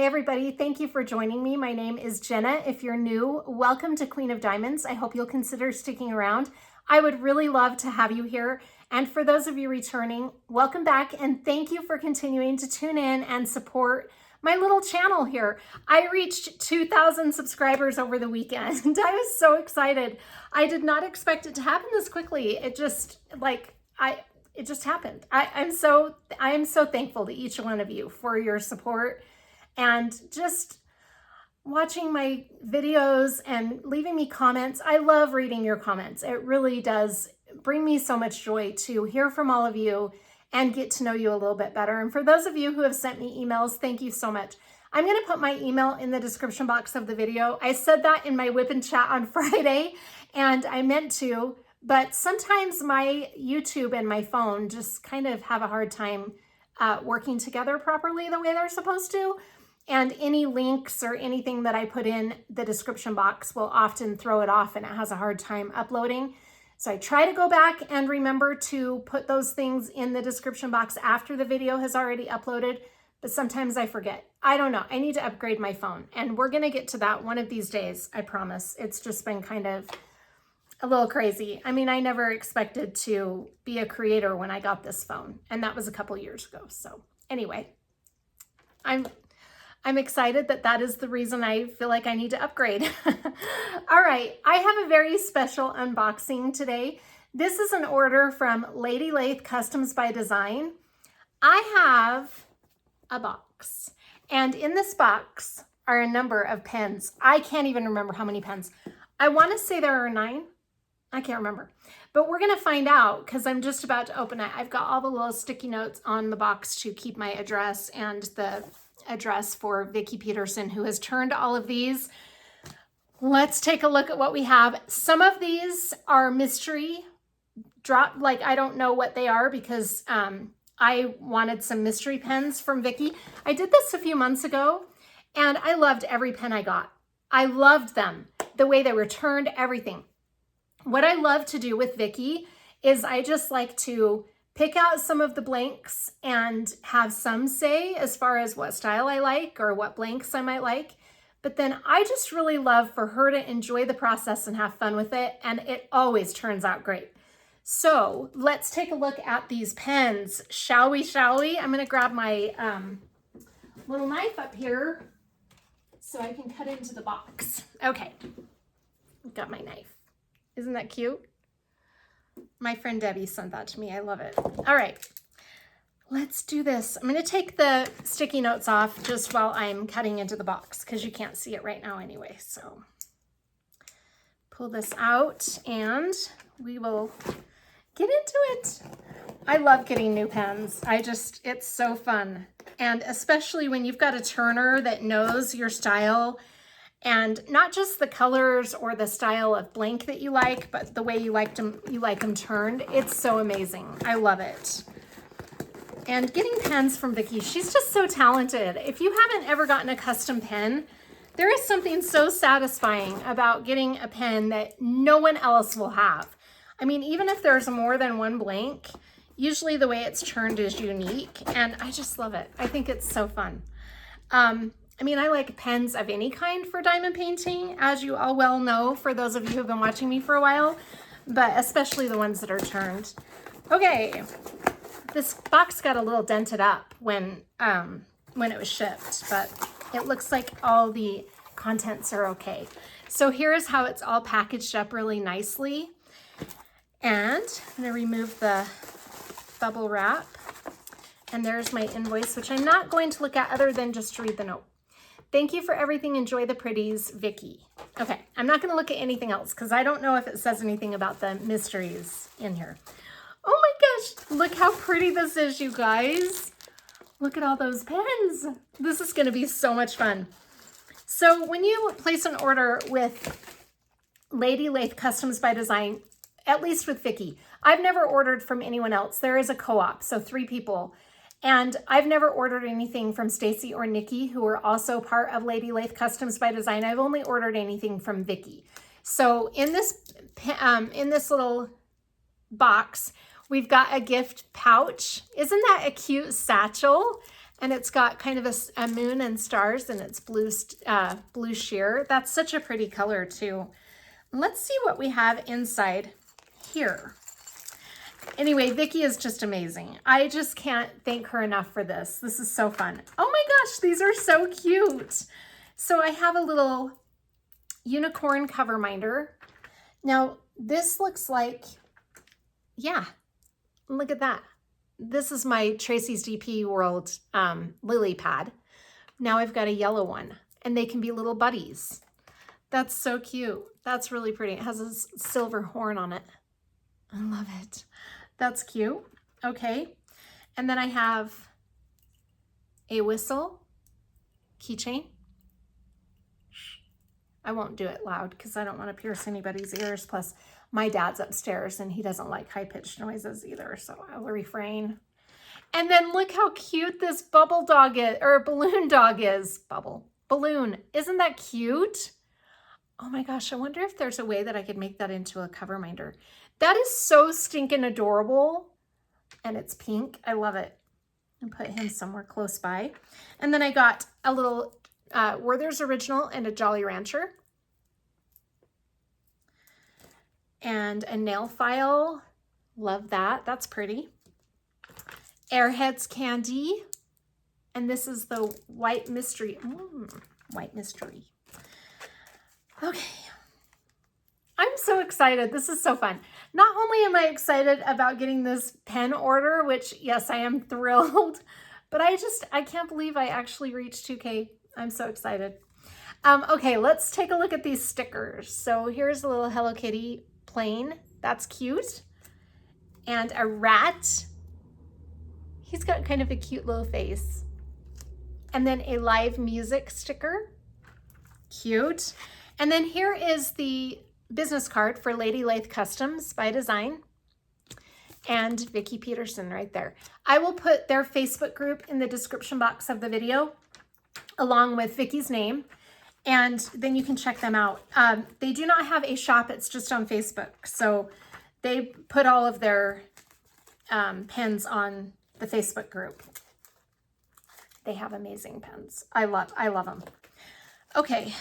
everybody, thank you for joining me. My name is Jenna. If you're new, welcome to Queen of Diamonds. I hope you'll consider sticking around. I would really love to have you here. And for those of you returning, welcome back and thank you for continuing to tune in and support my little channel here. I reached 2,000 subscribers over the weekend. I was so excited. I did not expect it to happen this quickly. It just happened. I am so thankful to each one of you for your support and just watching my videos and leaving me comments. I love reading your comments. It really does bring me so much joy to hear from all of you and get to know you a little bit better. And for those of you who have sent me emails, thank you so much. I'm going to put my email in the description box of the video. I said that in my whip and chat on Friday, and I meant to, but sometimes my YouTube and my phone just kind of have a hard time working together properly the way they're supposed to. And any links or anything that I put in the description box will often throw it off and it has a hard time uploading. So I try to go back and remember to put those things in the description box after the video has already uploaded, but sometimes I forget. I don't know. I need to upgrade my phone and we're going to get to that one of these days. I promise. It's just been kind of a little crazy. I mean, I never expected to be a creator when I got this phone, and that was a couple years ago. So anyway, I'm excited that is the reason I feel like I need to upgrade. All right, I have a very special unboxing today. This is an order from Lathe Customs by Design. I have a box, and in this box are a number of pens. I can't even remember how many pens. I want to say there are 9. I can't remember, but we're going to find out because I'm just about to open it. I've got all the little sticky notes on the box to keep my address and the address for Vicki Peterson, who has turned all of these. Let's take a look at what we have. Some of these are mystery drop, like I don't know what they are because I wanted some mystery pens from Vicki. I did this a few months ago and I loved every pen I got. I loved them, the way they were turned, everything. What I love to do with Vicki is I just like to pick out some of the blanks and have some say as far as what style I like or what blanks I might like. But then I just really love for her to enjoy the process and have fun with it. And it always turns out great. So let's take a look at these pens. Shall we? I'm going to grab my little knife up here so I can cut into the box. Okay, got my knife. Isn't that cute? My friend Debbie sent that to me. I love it. All right, let's do this. I'm going to take the sticky notes off just while I'm cutting into the box because you can't see it right now anyway. So pull this out and we will get into it. I love getting new pens. It's so fun. And especially when you've got a turner that knows your style and not just the colors or the style of blank that you like, but the way you like them turned. It's so amazing. I love it. And getting pens from Vicki, she's just so talented. If you haven't ever gotten a custom pen, there is something so satisfying about getting a pen that no one else will have. I mean, even if there's more than one blank, usually the way it's turned is unique, and I just love it. I think it's so fun. I mean, I like pens of any kind for diamond painting, as you all well know, for those of you who have been watching me for a while, but especially the ones that are turned. Okay, this box got a little dented up when it was shipped, but it looks like all the contents are okay. So here's how it's all packaged up really nicely. And I'm gonna remove the bubble wrap. And there's my invoice, which I'm not going to look at other than just to read the note. Thank you for everything. Enjoy the pretties, Vicki. Okay, I'm not going to look at anything else because I don't know if it says anything about the mysteries in here. Oh my gosh, look how pretty this is, you guys. Look at all those pens. This is going to be so much fun. So when you place an order with Lathe Customs by Design, at least with Vicki, I've never ordered from anyone else. There is a co-op, so 3 people. And I've never ordered anything from Stacy or Nikki, who are also part of Lathe Customs by Design. I've only ordered anything from Vicki. So in this little box, we've got a gift pouch. Isn't that a cute satchel? And it's got kind of a moon and stars, and it's blue sheer. That's such a pretty color too. Let's see what we have inside here. Anyway, Vicki is just amazing. I just can't thank her enough for this. This is so fun. Oh my gosh, these are so cute. So I have a little unicorn cover minder. Now this looks like, yeah, look at that. This is my Tracy's DP World lily pad. Now I've got a yellow one, and they can be little buddies. That's so cute. That's really pretty. It has a silver horn on it. I love it. That's cute. Okay. And then I have a whistle keychain. I won't do it loud because I don't want to pierce anybody's ears. Plus, my dad's upstairs and he doesn't like high-pitched noises either, so I will refrain. And then look how cute this bubble dog is, or balloon dog is. Balloon. Isn't that cute? Oh my gosh, I wonder if there's a way that I could make that into a cover minder. That is so stinking adorable. And it's pink. I love it. And put him somewhere close by. And then I got a little Werther's Original and a Jolly Rancher. And a nail file. Love that. That's pretty. Airheads candy. And this is the White Mystery. White Mystery. Okay. I'm so excited. This is so fun. Not only am I excited about getting this pen order, which yes, I am thrilled, but I can't believe I actually reached 2K. I'm so excited. Okay, let's take a look at these stickers. So here's a little Hello Kitty plane. That's cute. And a rat. He's got kind of a cute little face. And then a live music sticker. Cute. And then here is the business card for Lady Lathe Customs by Design and Vicki Peterson right there. I will put their Facebook group in the description box of the video along with Vicki's name, and then you can check them out. They do not have a shop, it's just on Facebook. So they put all of their pens on the Facebook group. They have amazing pens. I love them. Okay.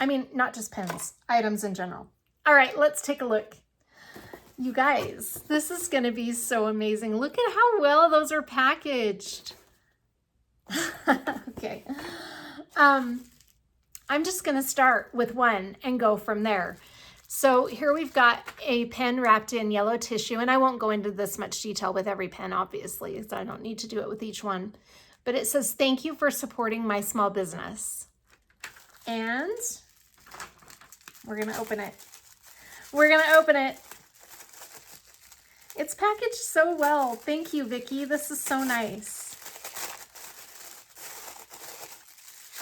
I mean, not just pens, items in general. All right, let's take a look. You guys, this is gonna be so amazing. Look at how well those are packaged. Okay. I'm just gonna start with one and go from there. So here we've got a pen wrapped in yellow tissue, and I won't go into this much detail with every pen, obviously, so I don't need to do it with each one. But it says, "Thank you for supporting my small business." And we're gonna open it. We're gonna open it. It's packaged so well. Thank you, Vicki. This is so nice.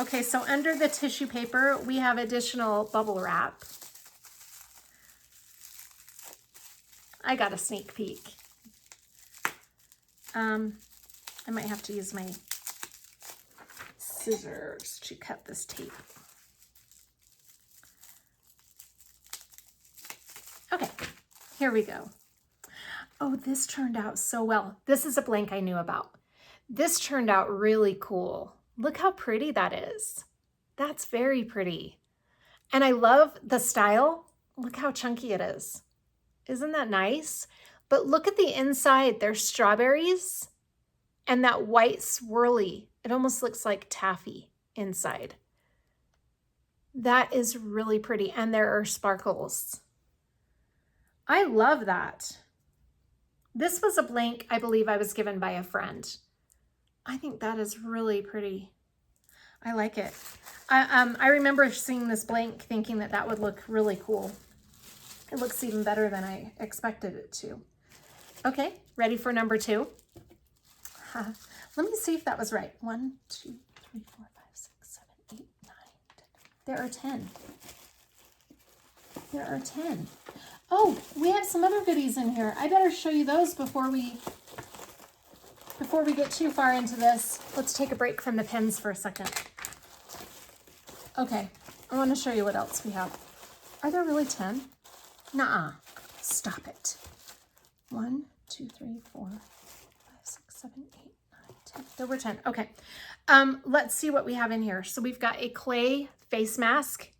Okay, so under the tissue paper, we have additional bubble wrap. I got a sneak peek. I might have to use my scissors to cut this tape. Okay, here we go. Oh, this turned out so well. This is a blank I knew about. This turned out really cool. Look how pretty that is. That's very pretty. And I love the style. Look how chunky it is. Isn't that nice? But look at the inside. There's strawberries and that white swirly. It almost looks like taffy inside. That is really pretty. And there are sparkles. I love that. This was a blank I believe I was given by a friend. I think that is really pretty. I like it. I remember seeing this blank thinking that that would look really cool. It looks even better than I expected it to. Okay, ready for number 2? Let me see if that was right. 1, 2, 3, 4, 5, 6, 7, 8, 9, 10. There are 10. There are 10. Oh, we have some other goodies in here. I better show you those before we get too far into this. Let's take a break from the pens for a second. Okay, I want to show you what else we have. Are there really 10? Nuh-uh. Stop it. 1, 2, 3, 4, 5, 6, 7, 8, 9, There were 10. Okay. Let's see what we have in here. So we've got a clay face mask.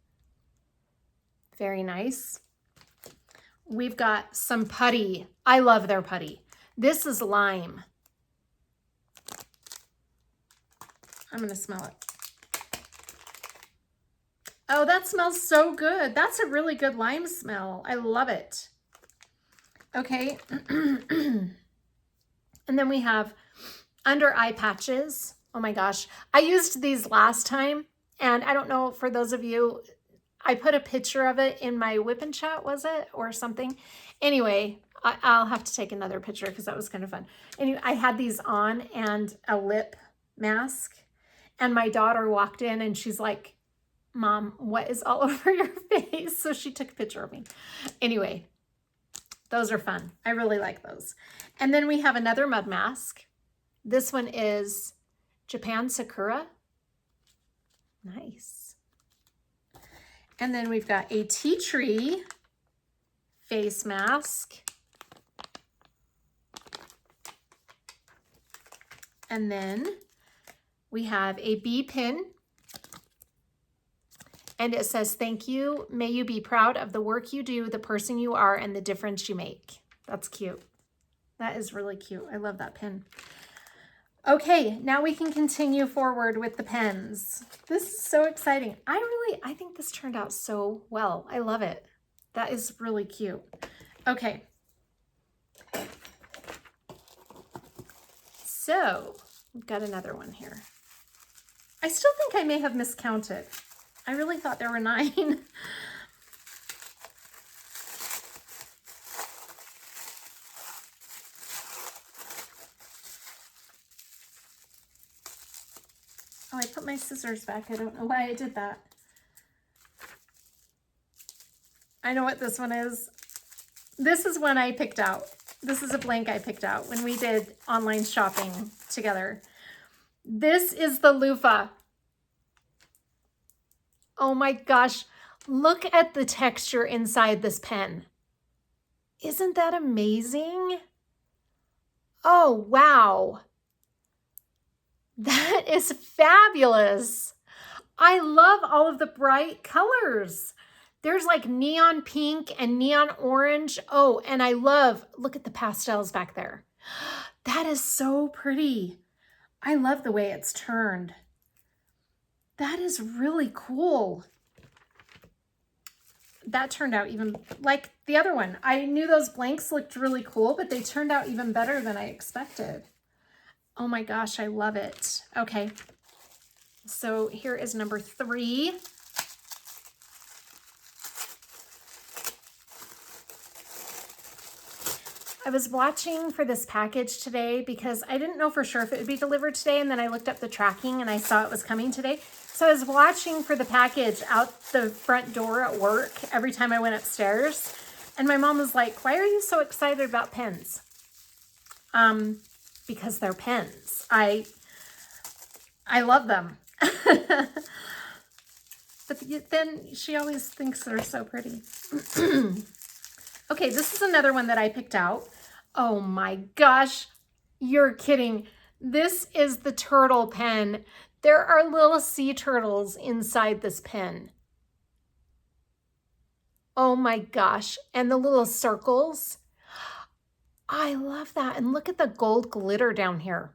Very nice. We've got some putty. I love their putty. This is lime. I'm going to smell it. Oh, that smells so good. That's a really good lime smell. I love it. Okay. And then we have under eye patches. Oh my gosh. I used these last time, and I don't know, for those of you, I put a picture of it in my whip and chat, was it? Or something. Anyway, I'll have to take another picture because that was kind of fun. Anyway, I had these on and a lip mask, and my daughter walked in and she's like, Mom, what is all over your face? So she took a picture of me. Anyway, those are fun. I really like those. And then we have another mud mask. This one is Japan Sakura. Nice. And then we've got a tea tree face mask. And then we have a bee pin. And it says, thank you. May you be proud of the work you do, the person you are, and the difference you make. That's cute. That is really cute. I love that pin. Okay, now we can continue forward with the pens. This is so exciting. I think this turned out so well. I love it. That is really cute. Okay. So, we've got another one here. I still think I may have miscounted. I really thought there were 9. Oh, I put my scissors back. I don't know why I did that. I know what this one is. This is one I picked out. This is a blank I picked out when we did online shopping together. This is the loofah. Oh my gosh, look at the texture inside this pen. Isn't that amazing? Oh, wow. That is fabulous. I love all of the bright colors. There's like neon pink and neon orange. Oh, and I love, look at the pastels back there. That is so pretty. I love the way it's turned. That is really cool. That turned out even like the other one. I knew those blanks looked really cool, but they turned out even better than I expected. Oh my gosh, I love it. Okay, so here is number 3. I was watching for this package today because I didn't know for sure if it would be delivered today, and then I looked up the tracking and I saw it was coming today. So I was watching for the package out the front door at work every time I went upstairs. And my mom was like, why are you so excited about pens? Because they're pens. I love them. But then she always thinks they're so pretty. Okay, this is another one that I picked out. Oh my gosh, you're kidding. This is the turtle pen. There are little sea turtles inside this pen. Oh my gosh, and the little circles. I love that. And look at the gold glitter down here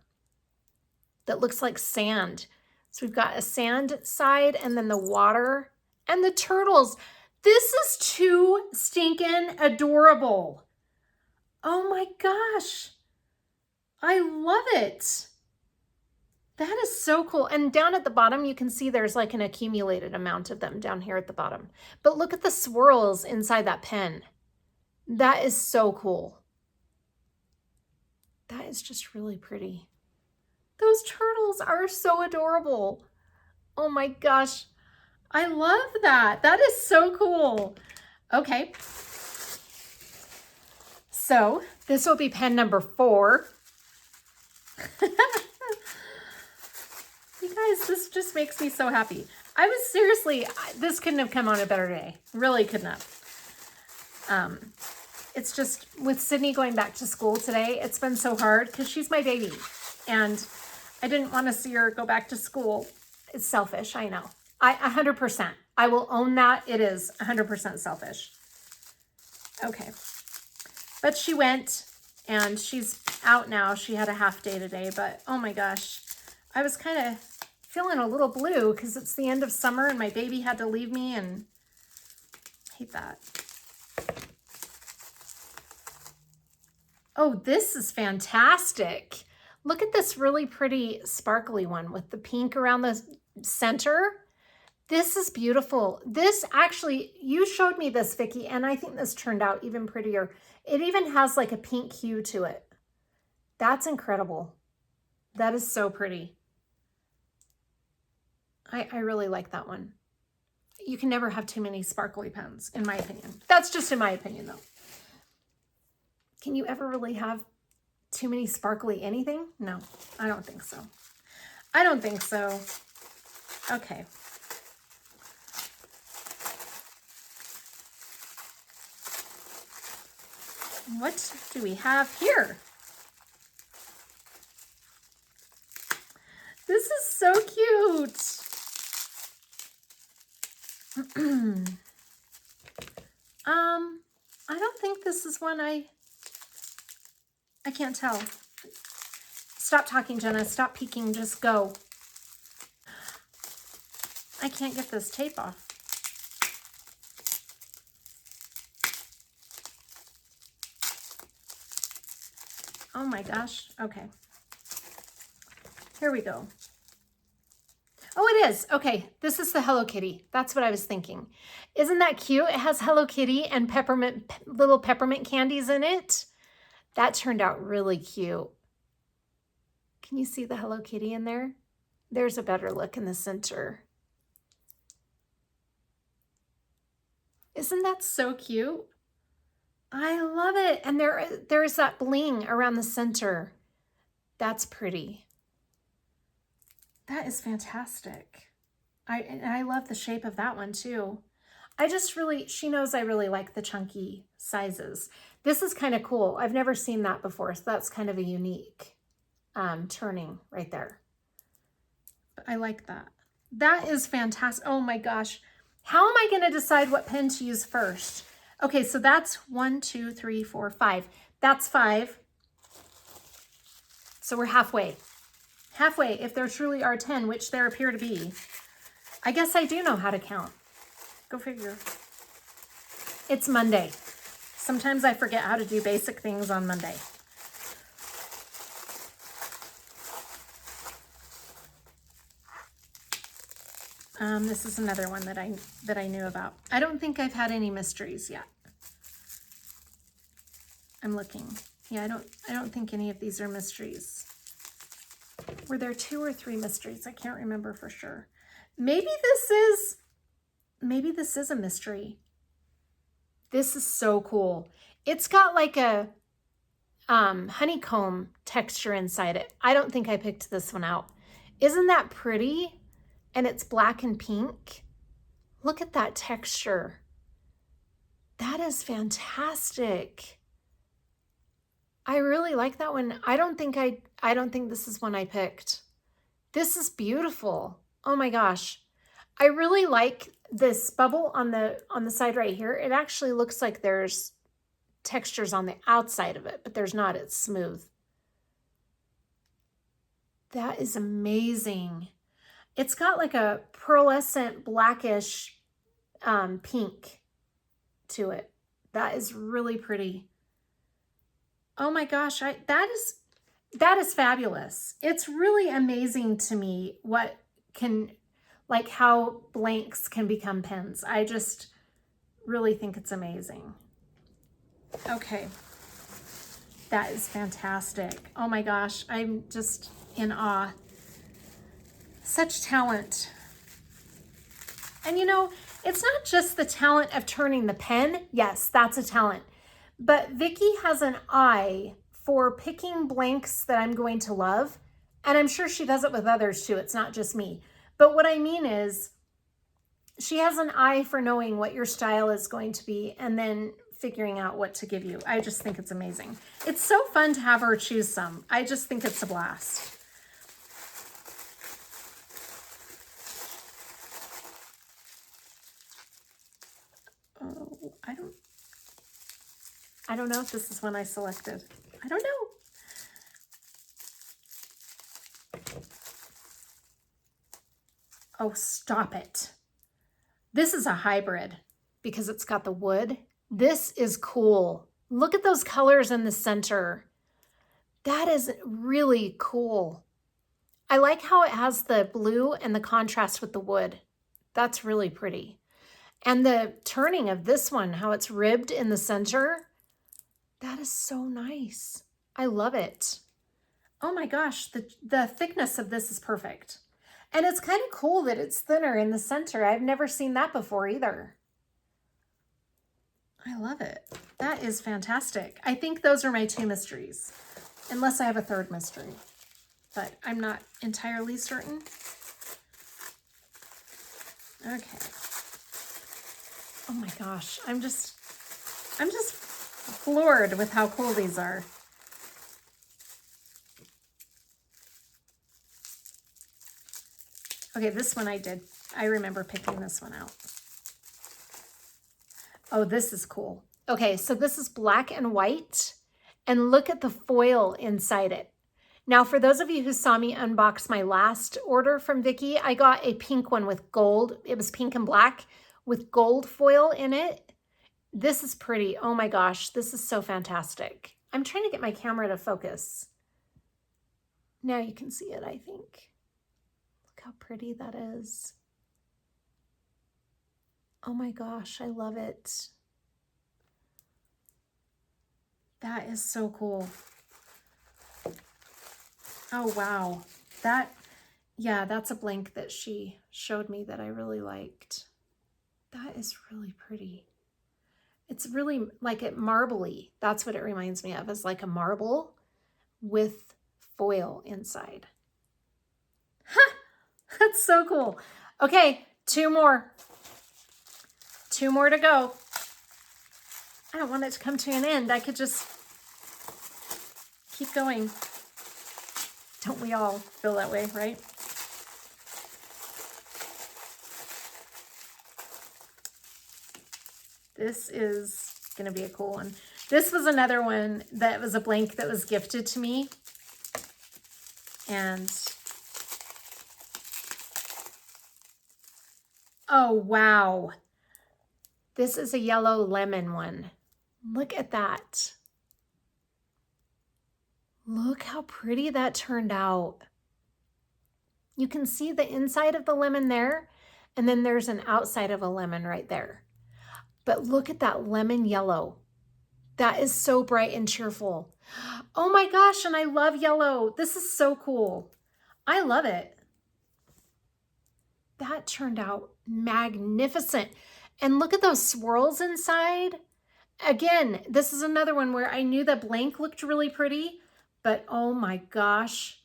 that looks like sand. So we've got a sand side and then the water and the turtles. This is too stinking adorable. Oh my gosh. I love it. That is so cool. And down at the bottom, you can see there's like an accumulated amount of them down here at the bottom. But look at the swirls inside that pen. That is so cool. That is just really pretty. Those turtles are so adorable. Oh my gosh. I love that. That is so cool. Okay. So this will be pen number 4. You guys, this just makes me so happy. I was seriously, this couldn't have come on a better day. Really couldn't have. It's just with Sydney going back to school today, it's been so hard because she's my baby. And I didn't want to see her go back to school. It's selfish, I know. 100%. I will own that. It is 100% selfish. Okay. But she went and she's out now. She had a half day today, but oh my gosh. I was kind of feeling a little blue because it's the end of summer and my baby had to leave me, and I hate that. Oh, this is fantastic. Look at this really pretty sparkly one with the pink around the center. This is beautiful. This actually, you showed me this, Vicki, and I think this turned out even prettier. It even has like a pink hue to it. That's incredible. That is so pretty. I really like that one. You can never have too many sparkly pens, in my opinion. That's just in my opinion, though. Can you ever really have too many sparkly anything? No, I don't think so. I don't think so. Okay. What do we have here? This is so cute. I don't think this is one I can't tell. Stop talking, Jenna. Stop peeking. Just go. I can't get this tape off. Oh my gosh. Okay. Here we go. Oh, it is. Okay, this is the Hello Kitty. That's what I was thinking. Isn't that cute? It has Hello Kitty and peppermint, little peppermint candies in it. That turned out really cute. Can you see the Hello Kitty in there? There's a better look in the center. Isn't that so cute? I love it. And there is that bling around the center. That's pretty. That is fantastic. I love the shape of that one too. She knows I really like the chunky sizes. This is kind of cool. I've never seen that before, so that's kind of a unique turning right there. But I like that. That is fantastic. Oh my gosh. How am I going to decide what pen to use first? Okay, so that's 1, 2, 3, 4, 5. That's 5. So we're halfway. Halfway, if there truly are 10, which there appear to be. I guess I do know how to count. Go figure. It's Monday. Sometimes I forget how to do basic things on Monday. This is another one that I knew about. I don't think I've had any mysteries yet. I'm looking. Yeah, I don't think any of these are mysteries. Were there 2 or 3 mysteries? I can't remember for sure. Maybe this is a mystery. This is so cool. It's got like a honeycomb texture inside it. I don't think I picked this one out. Isn't that pretty? And it's black and pink. Look at that texture. That is fantastic. I really like that one. I don't think this is one I picked. This is beautiful. Oh my gosh. I really like this bubble on the side right here. It actually looks like there's textures on the outside of it, but there's not. It's smooth. That is amazing. It's got like a pearlescent blackish pink to it. That is really pretty. Oh my gosh, that is fabulous. It's really amazing to me how blanks can become pens. I just really think it's amazing. Okay, that is fantastic. Oh my gosh, I'm just in awe. Such talent. And you know, it's not just the talent of turning the pen. Yes, that's a talent. But Vicki has an eye for picking blanks that I'm going to love. And I'm sure she does it with others too. It's not just me. But what I mean is she has an eye for knowing what your style is going to be and then figuring out what to give you. I just think it's amazing. It's so fun to have her choose some. I just think it's a blast. I don't know if this is one I selected. I don't know. Oh, stop it. This is a hybrid because it's got the wood. This is cool. Look at those colors in the center. That is really cool. I like how it has the blue and the contrast with the wood. That's really pretty. And the turning of this one, how it's ribbed in the center, that is so nice. I love it. Oh my gosh, the thickness of this is perfect. And it's kind of cool that it's thinner in the center. I've never seen that before either. I love it. That is fantastic. I think those are my two mysteries, unless I have a third mystery, but I'm not entirely certain. Okay. Oh my gosh, I'm just floored with how cool these are. Okay, this one I remember picking this one out. Oh, this is cool. Okay, so this is black and white, and look at the foil inside it. Now, for those of you who saw me unbox my last order from Vicki, I got a pink one with gold. It was pink and black with gold foil in it. This is pretty. Oh my gosh, this is so fantastic. I'm trying to get my camera to focus. Now you can see it, I think. Look how pretty that is. Oh my gosh, I love it. That is so cool. Oh wow. That's a blank that she showed me that I really liked. That is really pretty. It's really like it marbly. That's what it reminds me of, is like a marble with foil inside. Ha! That's so cool. Okay, two more. Two more to go. I don't want it to come to an end. I could just keep going. Don't we all feel that way, right? This is going to be a cool one. This was another one that was a blank that was gifted to me. And oh, wow. This is a yellow lemon one. Look at that. Look how pretty that turned out. You can see the inside of the lemon there, and then there's an outside of a lemon right there. But look at that lemon yellow. That is so bright and cheerful. Oh my gosh, and I love yellow. This is so cool. I love it. That turned out magnificent. And look at those swirls inside. Again, this is another one where I knew the blank looked really pretty, but oh my gosh.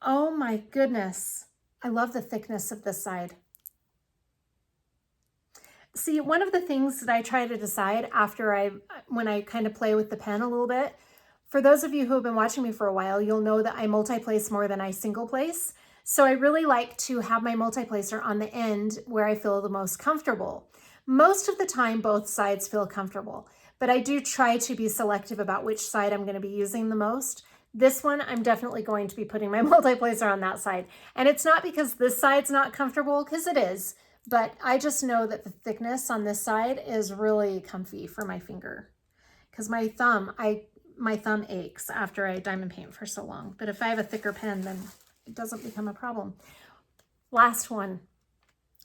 Oh my goodness. I love the thickness of this side. See, one of the things that I try to decide when I kind of play with the pen a little bit, for those of you who have been watching me for a while, you'll know that I multi-place more than I single place. So I really like to have my multi-placer on the end where I feel the most comfortable. Most of the time, both sides feel comfortable, but I do try to be selective about which side I'm going to be using the most. This one, I'm definitely going to be putting my multi-placer on that side. And it's not because this side's not comfortable, because it is. But I just know that the thickness on this side is really comfy for my finger, because my thumb aches after I diamond paint for so long. But if I have a thicker pen, then it doesn't become a problem. Last one.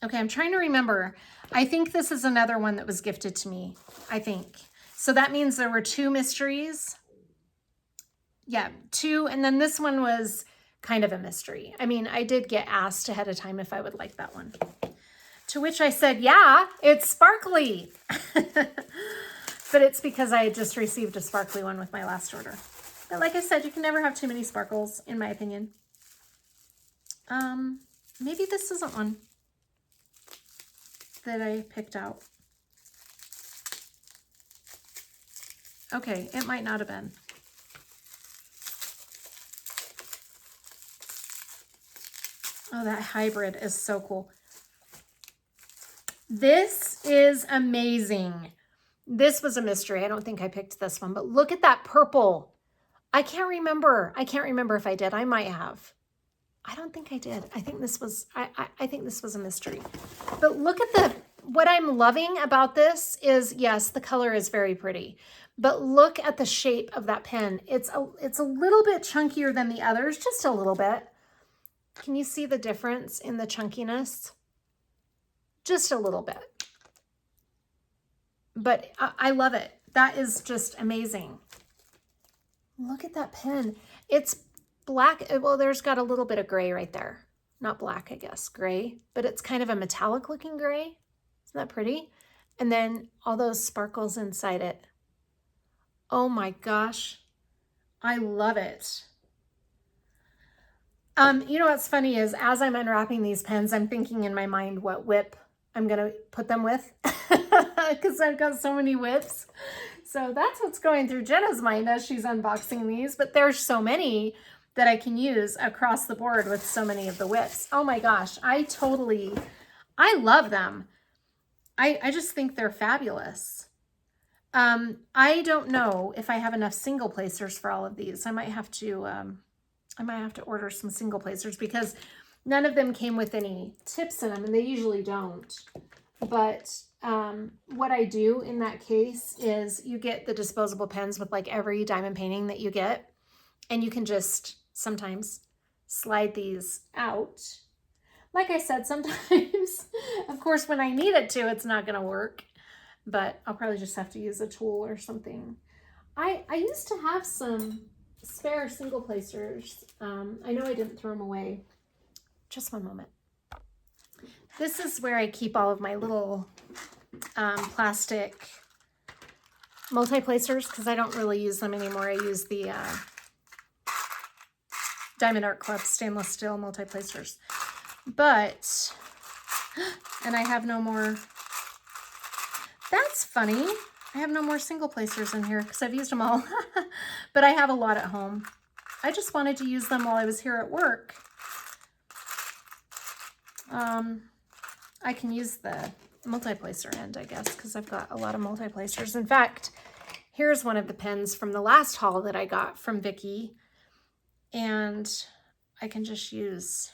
Okay, I'm trying to remember. I think this is another one that was gifted to me, I think. So that means there were two mysteries. Yeah, two, and then this one was kind of a mystery. I mean, I did get asked ahead of time if I would like that one. To which I said, yeah, it's sparkly. But it's because I had just received a sparkly one with my last order. But like I said, you can never have too many sparkles, in my opinion. Maybe this isn't one that I picked out. Okay, it might not have been. Oh, that hybrid is so cool. This is amazing. This was a mystery. I don't think I picked this one, but look at that purple. I can't remember. I can't remember if I did. I might have. I don't think I did. I think this was, I think this was a mystery. But look at what I'm loving about this is, yes, the color is very pretty, but look at the shape of that pen. It's a little bit chunkier than the others, just a little bit. Can you see the difference in the chunkiness? Just a little bit. But I love it. That is just amazing. Look at that pen. It's black. Well, there's got a little bit of gray right there. Not black, I guess, gray, but it's kind of a metallic looking gray. Isn't that pretty? And then all those sparkles inside it. Oh my gosh. I love it. You know what's funny is as I'm unwrapping these pens, I'm thinking in my mind what whip I'm going to put them with because I've got so many whips. So that's what's going through Jenna's mind as she's unboxing these, but there's so many that I can use across the board with so many of the whips. Oh my gosh, I love them. I just think they're fabulous. I don't know if I have enough single placers for all of these. I might have to order some single placers because none of them came with any tips in them, and they usually don't. But what I do in that case is you get the disposable pens with like every diamond painting that you get, and you can just sometimes slide these out. Like I said, sometimes, of course, when I need it to, it's not going to work, but I'll probably just have to use a tool or something. I used to have some spare single placers. I know I didn't throw them away. Just one moment. This is where I keep all of my little plastic multi-placers because I don't really use them anymore. I use the Diamond Art Club stainless steel multi-placers. But, and I have no more, that's funny. I have no more single placers in here because I've used them all. But I have a lot at home. I just wanted to use them while I was here at work. I can use the multi-placer end, I guess, because I've got a lot of multi-placers. In fact, here's one of the pens from the last haul that I got from Vicki. And I can just use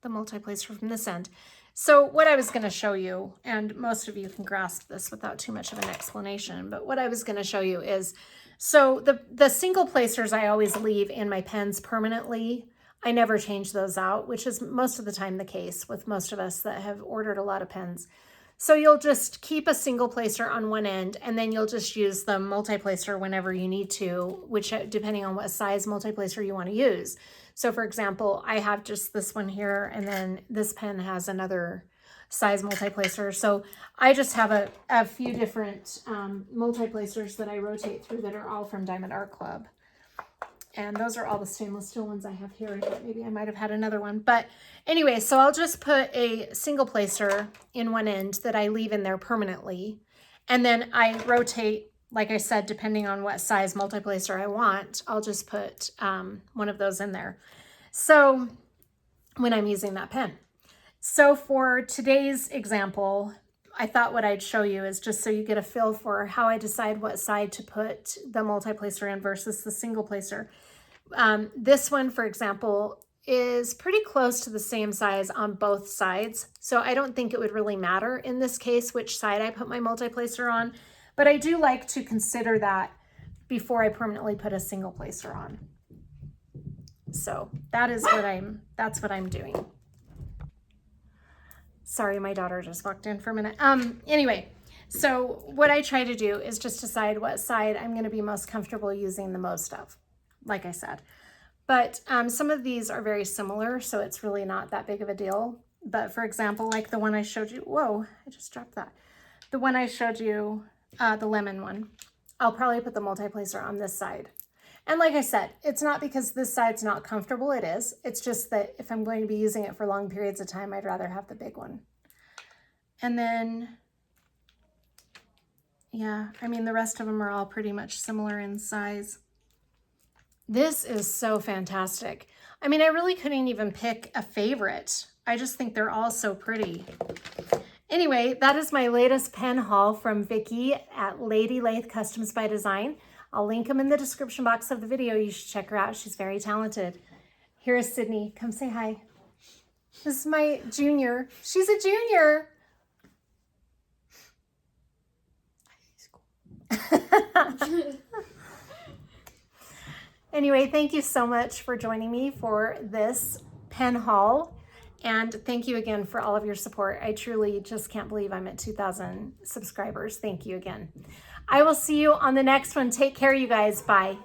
the multi-placer from this end. So what I was going to show you, and most of you can grasp this without too much of an explanation, but what I was going to show you is, so the single placers I always leave in my pens permanently. I never change those out, which is most of the time the case with most of us that have ordered a lot of pens. So you'll just keep a single placer on one end, and then you'll just use the multi-placer whenever you need to, which depending on what size multi-placer you want to use. So for example, I have just this one here, and then this pen has another size multi-placer. So I just have a few different multi-placers that I rotate through that are all from Diamond Art Club. And those are all the stainless steel ones I have here. I thought maybe I might have had another one. But anyway, so I'll just put a single placer in one end that I leave in there permanently. And then I rotate, like I said, depending on what size multi-placer I want, I'll just put one of those in there. So when I'm using that pen. So for today's example, I thought what I'd show you is just so you get a feel for how I decide what side to put the multi-placer in versus the single placer. This one, for example, is pretty close to the same size on both sides. So I don't think it would really matter in this case which side I put my multi-placer on, but I do like to consider that before I permanently put a single placer on. So that's what I'm doing. Sorry, my daughter just walked in for a minute. Anyway, so what I try to do is just decide what side I'm going to be most comfortable using the most of, like I said. But some of these are very similar, so it's really not that big of a deal. But for example, like the one I showed you, whoa, I just dropped that. The one I showed you, the lemon one, I'll probably put the multi-placer on this side. And like I said, it's not because this side's not comfortable, it is. It's just that if I'm going to be using it for long periods of time, I'd rather have the big one. And then, yeah, I mean, the rest of them are all pretty much similar in size. This is so fantastic. I mean, I really couldn't even pick a favorite. I just think they're all so pretty. Anyway, that is my latest pen haul from Vicki at Lathe Customs by Design. I'll link them in the description box of the video. You should check her out. She's very talented. Here is Sydney. Come say hi. This is my junior. She's a junior. Anyway, thank you so much for joining me for this pen haul. And thank you again for all of your support. I truly just can't believe I'm at 2,000 subscribers. Thank you again. I will see you on the next one. Take care, you guys. Bye.